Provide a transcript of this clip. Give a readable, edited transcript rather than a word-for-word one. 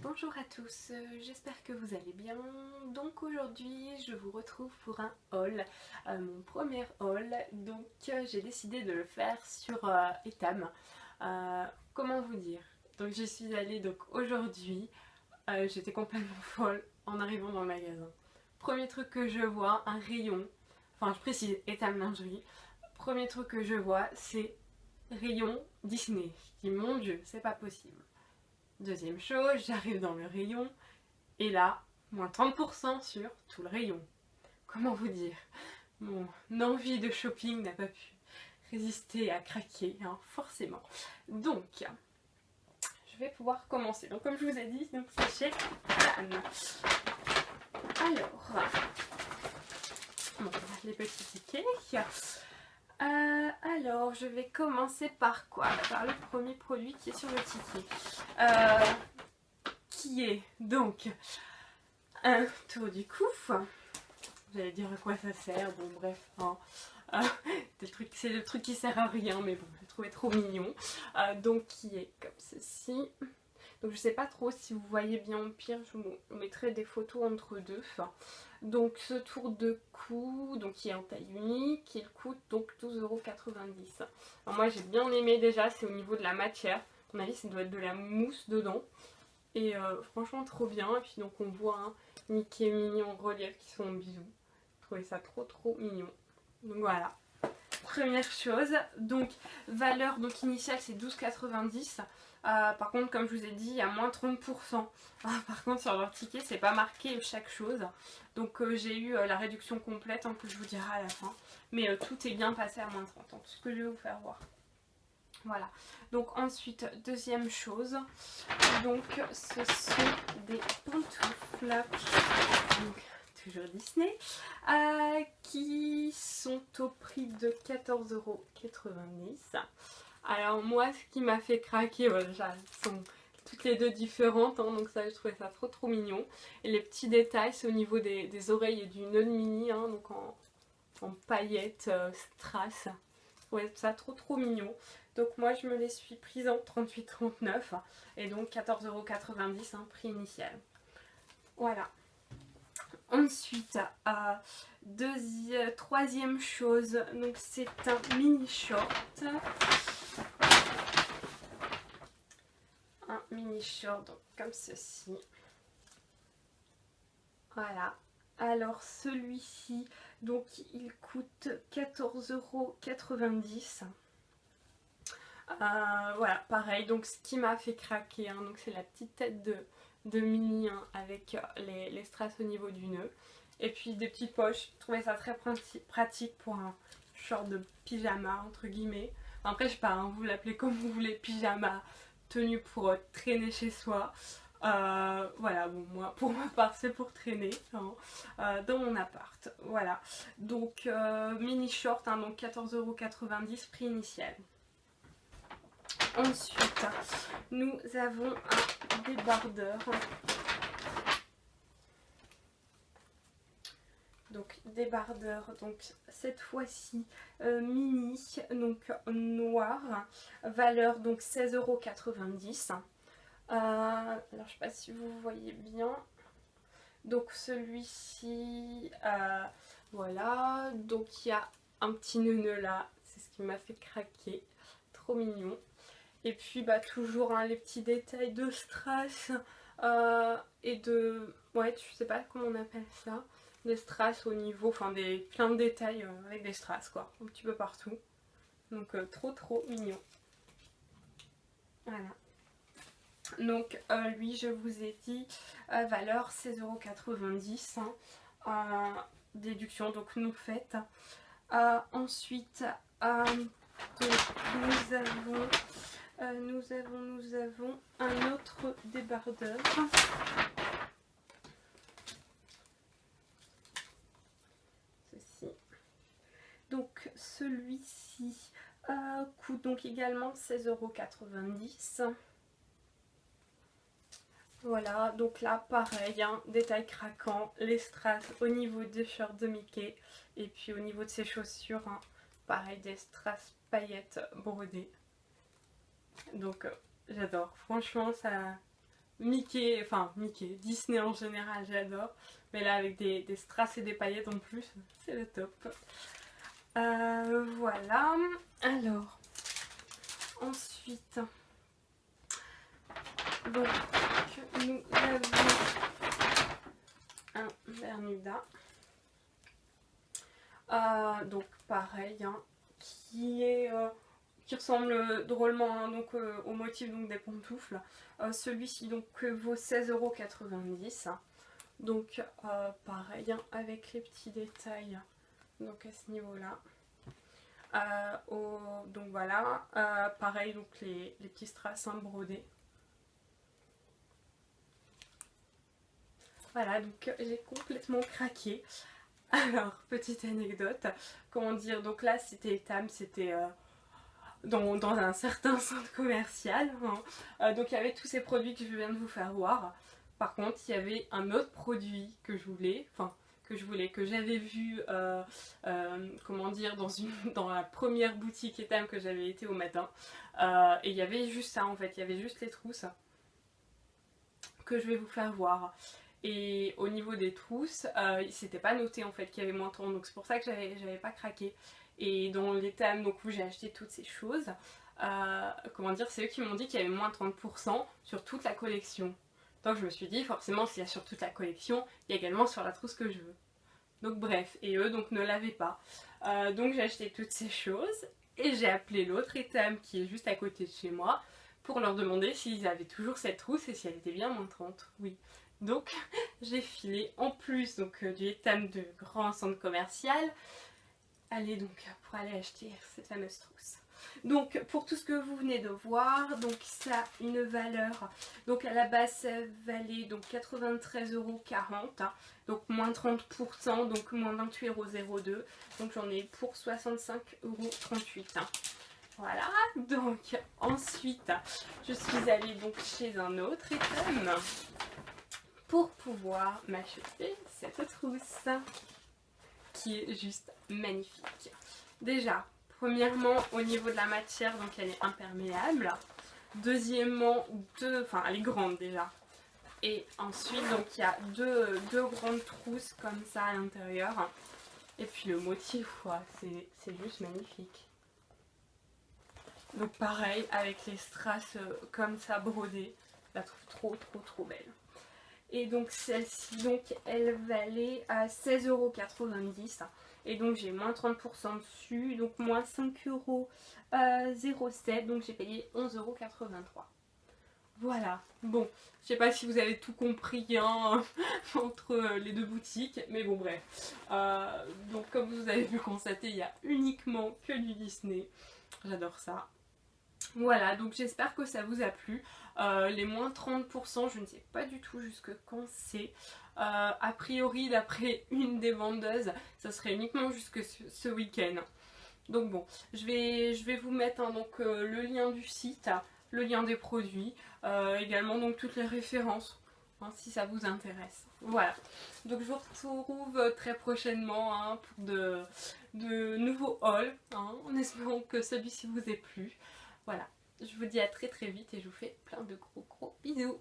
Bonjour à tous, j'espère que vous allez bien. Donc aujourd'hui je vous retrouve pour un haul, mon premier haul. Donc j'ai décidé de le faire sur Etam. Comment vous dire? Donc j'y suis allée donc aujourd'hui, j'étais complètement folle en arrivant dans le magasin. Premier truc que je vois, un rayon, enfin je précise Etam lingerie. Premier truc que je vois c'est rayon Disney. Je dis mon Dieu, c'est pas possible. Deuxième chose, j'arrive dans le rayon et là, moins 30% sur tout le rayon. Comment vous dire? Mon envie de shopping n'a pas pu résister à craquer, hein, forcément. Donc, je vais pouvoir commencer. Donc, comme je vous ai dit, c'est chez Anne. Alors, bon, les petits tickets. Alors, je vais commencer par quoi? Par le premier produit qui est sur le ticket. Qui est donc un tour du cou. J'allais dire à quoi ça sert, bon bref, hein. C'est le truc qui sert à rien, mais bon, je l'ai trouvé trop mignon. Donc qui est comme ceci. Donc je sais pas trop si vous voyez bien, au pire je vous mettrai des photos entre deux. Donc ce tour de cou, donc qui est en taille unique, il coûte donc 12,90 €. Alors moi j'ai bien aimé déjà, c'est au niveau de la matière. À mon avis ça doit être de la mousse dedans. Et franchement trop bien. Et puis donc on voit un Mickey et Minnie en relief qui sont en bisous. Je trouvais ça trop mignon. Donc voilà. Première chose. Donc valeur donc initiale c'est 12,90 €. Par contre comme je vous ai dit il y a moins 30%. Par contre sur leur ticket c'est pas marqué chaque chose. Donc j'ai eu la réduction complète que je vous dirai à la fin. Mais tout est bien passé à moins 30 €. Tout ce que je vais vous faire voir. Voilà, donc ensuite, deuxième chose, donc ce sont des pantoufles, donc toujours Disney, qui sont au prix de 14,90 €. Alors moi, ce qui m'a fait craquer, voilà, déjà, elles sont toutes les deux différentes, hein, donc ça, je trouvais ça trop mignon. Et les petits détails, c'est au niveau des oreilles et du nœud de Minnie, hein, donc en paillettes strass. Ouais, ça trop mignon. Donc moi je me les suis prises en 38,39 € et donc 14,90 €, prix initial. Voilà. Ensuite, troisième chose, donc c'est un mini short. Un mini short donc, comme ceci. Voilà. Alors celui-ci, donc il coûte 14,90 €. Voilà, pareil, donc ce qui m'a fait craquer, hein, donc c'est la petite tête de Minnie, hein, avec les strass au niveau du nœud. Et puis des petites poches, je trouvais ça très pratique pour un short de pyjama, entre guillemets. Après, je sais pas, hein, vous l'appelez comme vous voulez, pyjama, tenue pour traîner chez soi. Voilà, bon, moi, pour ma part, c'est pour traîner, hein, dans mon appart. Voilà, donc mini short, hein, donc 14,90 € prix initial. Ensuite, nous avons un débardeur. Donc débardeur, donc cette fois-ci mini, donc noir, valeur donc 16,90 €. Alors je sais pas si vous voyez bien. Donc celui-ci, voilà, donc il y a un petit nœud là, c'est ce qui m'a fait craquer, trop mignon. Et puis bah toujours, hein, les petits détails de strass et de... ouais, je sais pas comment on appelle ça. Des strass au niveau, enfin plein de détails avec des strass quoi, un petit peu partout. Donc trop mignon. Voilà. Donc lui je vous ai dit valeur 16,90 €, hein, déduction donc non faite. Ensuite donc, nous avons un autre débardeur. Ceci. Donc celui-ci coûte donc également 16,90 €. Voilà, donc là pareil, hein, détail craquant, les strass au niveau des shorts de Mickey et puis au niveau de ses chaussures, hein, pareil, des strass paillettes brodées. Donc j'adore, franchement ça Mickey, enfin Mickey, Disney en général j'adore. Mais là avec des strass et des paillettes en plus, c'est le top. Voilà. Alors, ensuite, donc nous avons un Bermuda. Donc pareil, hein, qui ressemble drôlement hein, donc, au motif donc, des pantoufles. Celui-ci donc vaut 16,90 €. Donc pareil, hein, avec les petits détails donc à ce niveau-là. Donc voilà, pareil donc les petits strass brodés. Voilà, donc j'ai complètement craqué. Alors, petite anecdote, comment dire, donc là c'était Etam, c'était dans un certain centre commercial, hein. Donc il y avait tous ces produits que je viens de vous faire voir. Par contre, il y avait un autre produit que je voulais, que j'avais vu, comment dire, dans la première boutique Etam que j'avais été au matin. Et il y avait juste ça en fait, il y avait juste les trousses que je vais vous faire voir. Et au niveau des trousses, c'était pas noté en fait qu'il y avait moins 30, donc c'est pour ça que j'avais pas craqué. Et dans l'Etam donc où j'ai acheté toutes ces choses, comment dire, c'est eux qui m'ont dit qu'il y avait moins 30% sur toute la collection. Donc je me suis dit forcément s'il y a sur toute la collection, il y a également sur la trousse que je veux. Donc bref, et eux donc ne l'avaient pas. Donc j'ai acheté toutes ces choses et j'ai appelé l'autre Etam qui est juste à côté de chez moi pour leur demander s'ils avaient toujours cette trousse et si elle était bien moins 30. Oui. Donc j'ai filé en plus donc, du Etam de grand centre commercial. Allez donc pour aller acheter cette fameuse trousse. Donc pour tout ce que vous venez de voir, donc ça a une valeur, donc à la base ça valait donc 93,40 €, hein, donc moins 30%, donc moins 28,02 €, donc j'en ai pour 65,38 €. Hein. Voilà, donc ensuite je suis allée donc chez un autre Etam pour pouvoir m'acheter cette trousse qui est juste magnifique. Déjà, premièrement au niveau de la matière, donc elle est imperméable. Deuxièmement, elle est grande déjà. Et ensuite, donc il y a deux grandes trousses comme ça à l'intérieur. Et puis le motif, c'est juste magnifique. Donc pareil, avec les strass comme ça brodés, je la trouve trop belle. Et donc celle-ci, donc elle valait à 16,90 €. Et donc j'ai moins 30% dessus, donc moins 5,07 €, donc j'ai payé 11,83 €. Voilà, bon, je sais pas si vous avez tout compris hein, entre les deux boutiques, mais bon bref. Donc comme vous avez pu constater, il y a uniquement que du Disney, j'adore ça. Voilà, donc j'espère que ça vous a plu. Les moins 30%, je ne sais pas du tout jusque quand c'est. A priori, d'après une des vendeuses, ça serait uniquement jusque ce week-end. Donc bon, je vais vous mettre hein, donc, le lien du site, le lien des produits, également donc toutes les références, hein, si ça vous intéresse. Voilà, donc je vous retrouve très prochainement hein, pour de nouveaux hauls, hein, en espérant que celui-ci vous ait plu. Voilà, je vous dis à très vite et je vous fais plein de gros bisous.